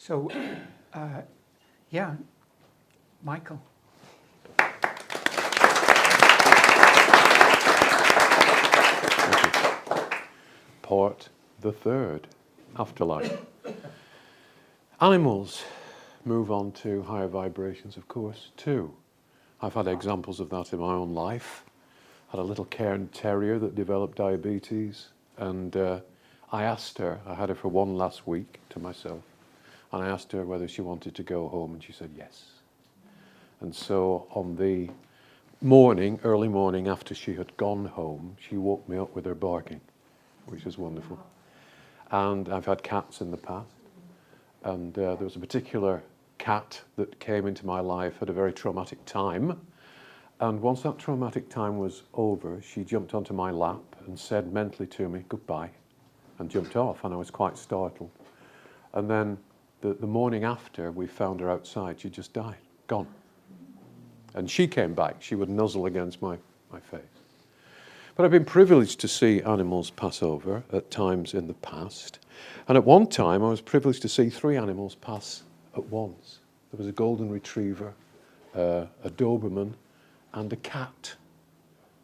So, yeah, Michael. Part the third, Afterlife. Animals move on to higher vibrations, of course, too. I've had examples of that in my own life. I had a little cairn terrier that developed diabetes, and I asked her, I had her for one last week to myself, and I asked her whether she wanted to go home, and she said yes. And so on the morning, early morning after she had gone home, she woke me up with her barking, which is wonderful. And I've had cats in the past, and there was a particular cat that came into my life at a very traumatic time. And once that traumatic time was over, she jumped onto my lap and said mentally to me, goodbye, and jumped off, and I was quite startled. And then the morning after, we found her outside. She just died, gone. And she came back. She would nuzzle against my face. But I've been privileged to see animals pass over at times in the past. And at one time, I was privileged to see 3 animals pass at once. There was a golden retriever, a Doberman, and a cat.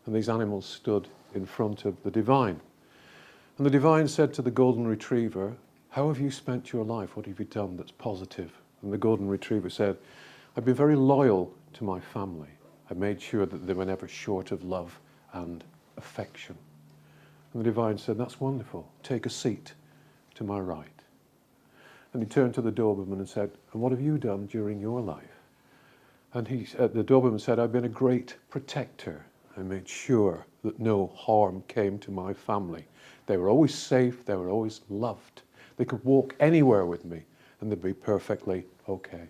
And these animals stood in front of the divine. And the divine said to the golden retriever, how have you spent your life? What have you done that's positive? And the golden retriever said, I've been very loyal to my family. I made sure that they were never short of love and affection. And the divine said, that's wonderful. Take a seat to my right. And he turned to the Doberman and said, and what have you done during your life? And the Doberman said, I've been a great protector. I made sure that no harm came to my family. They were always safe. They were always loved. They could walk anywhere with me and they'd be perfectly okay. And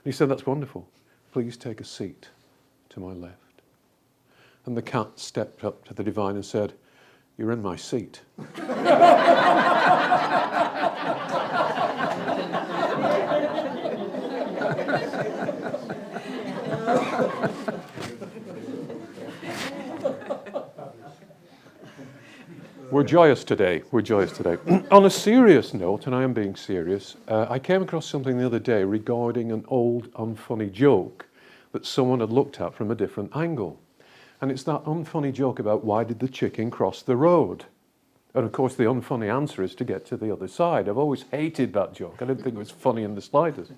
he said, that's wonderful. Please take a seat to my left. And the cat stepped up to the divine and said, you're in my seat. We're joyous today. We're joyous today. On a serious note, and I am being serious, I came across something the other day regarding an old unfunny joke that someone had looked at from a different angle. And it's that unfunny joke about why did the chicken cross the road? And of course the unfunny answer is to get to the other side. I've always hated that joke. I didn't think it was funny in the slightest.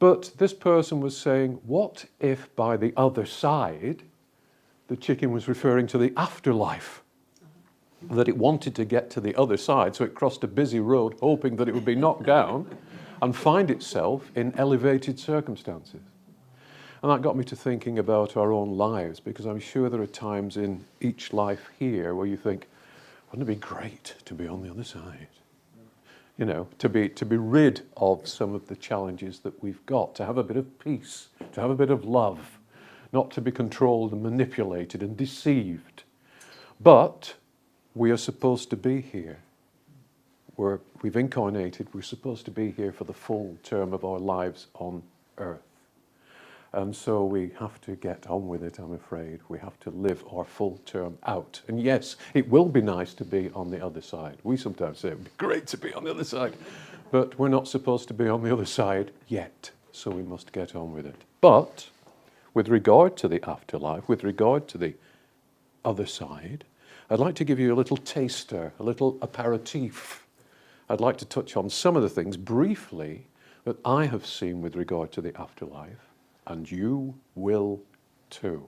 But this person was saying, what if by the other side the chicken was referring to the afterlife? That it wanted to get to the other side, so it crossed a busy road hoping that it would be knocked down and find itself in elevated circumstances. And that got me to thinking about our own lives, because I'm sure there are times in each life here where you think, wouldn't it be great to be on the other side? You know, to be rid of some of the challenges that we've got, to have a bit of peace, to have a bit of love, not to be controlled and manipulated and deceived. But we are supposed to be here. We've incarnated, we're supposed to be here for the full term of our lives on earth. And so we have to get on with it, I'm afraid. We have to live our full term out. And yes, it will be nice to be on the other side. We sometimes say it would be great to be on the other side. But we're not supposed to be on the other side yet. So we must get on with it. But with regard to the afterlife, with regard to the other side, I'd like to give you a little taster, a little aperitif. I'd like to touch on some of the things briefly that I have seen with regard to the afterlife, and you will too.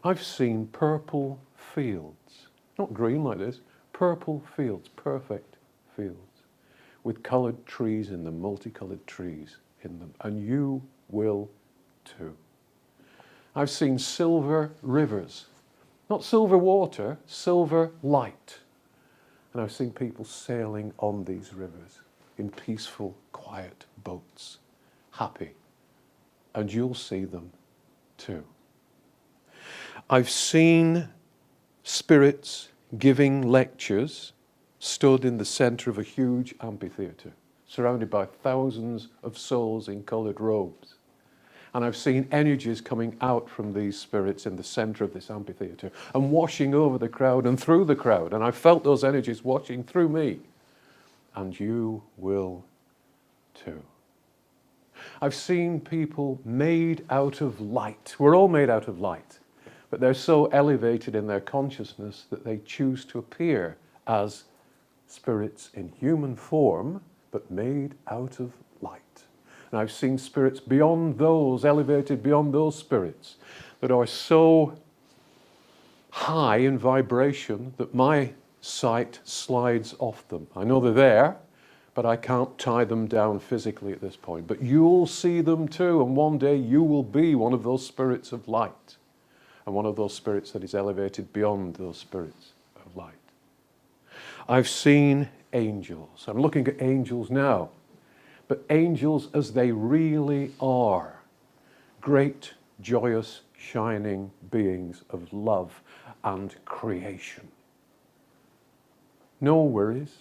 I've seen purple fields, not green like this, purple fields, perfect fields, with coloured trees in them, multicoloured trees in them, and you will too. I've seen silver rivers, not silver water, silver light. And I've seen people sailing on these rivers in peaceful, quiet boats, happy. And you'll see them too. I've seen spirits giving lectures stood in the centre of a huge amphitheatre, surrounded by thousands of souls in coloured robes. And I've seen energies coming out from these spirits in the centre of this amphitheatre and washing over the crowd and through the crowd. And I felt those energies washing through me. And you will too. I've seen people made out of light. We're all made out of light, but they're so elevated in their consciousness that they choose to appear as spirits in human form, but made out of light. And I've seen spirits beyond those, elevated beyond those spirits, that are so high in vibration that my sight slides off them. I know they're there, but I can't tie them down physically at this point. But you'll see them too, and one day you will be one of those spirits of light, and one of those spirits that is elevated beyond those spirits of light. I've seen angels. I'm looking at angels now, but angels as they really are. Great, joyous, shining beings of love and creation. No worries,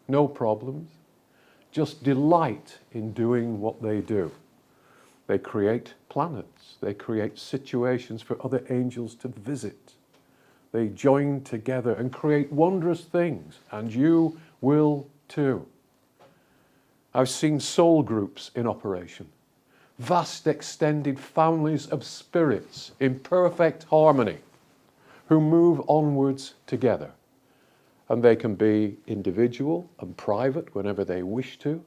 no problems, just delight in doing what they do. They create planets, they create situations for other angels to visit. They join together and create wondrous things, and you will too. I've seen soul groups in operation. Vast extended families of spirits in perfect harmony who move onwards together. And they can be individual and private whenever they wish to,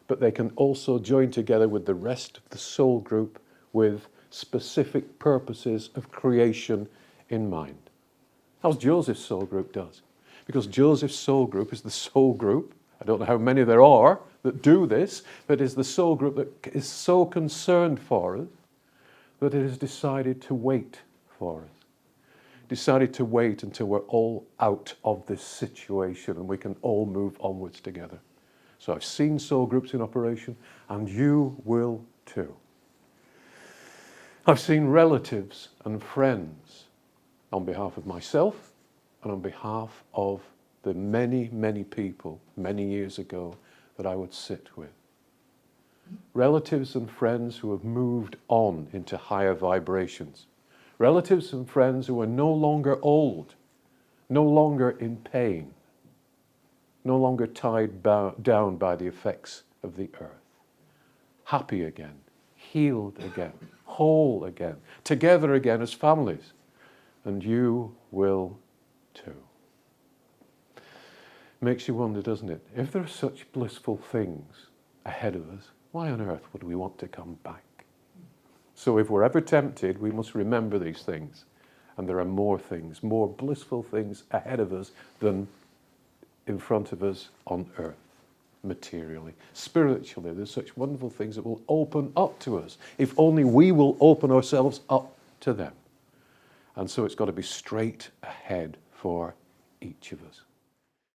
but they can also join together with the rest of the soul group with specific purposes of creation in mind. As Joseph's soul group does. Because Joseph's soul group is the soul group, I don't know how many there are that do this, but is the soul group that is so concerned for us that it has decided to wait for us. Decided to wait until we're all out of this situation and we can all move onwards together. So I've seen soul groups in operation, and you will too. I've seen relatives and friends on behalf of myself and on behalf of the many, many people many years ago that I would sit with. Relatives and friends who have moved on into higher vibrations. Relatives and friends who are no longer old, no longer in pain, no longer tied down by the effects of the earth. Happy again, healed again, whole again, together again as families. And you will too. Makes you wonder, doesn't it? If there are such blissful things ahead of us, why on earth would we want to come back? So if we're ever tempted, we must remember these things. And there are more things, more blissful things ahead of us than in front of us on earth, materially. Spiritually, there's such wonderful things that will open up to us, if only we will open ourselves up to them. And so it's got to be straight ahead for each of us.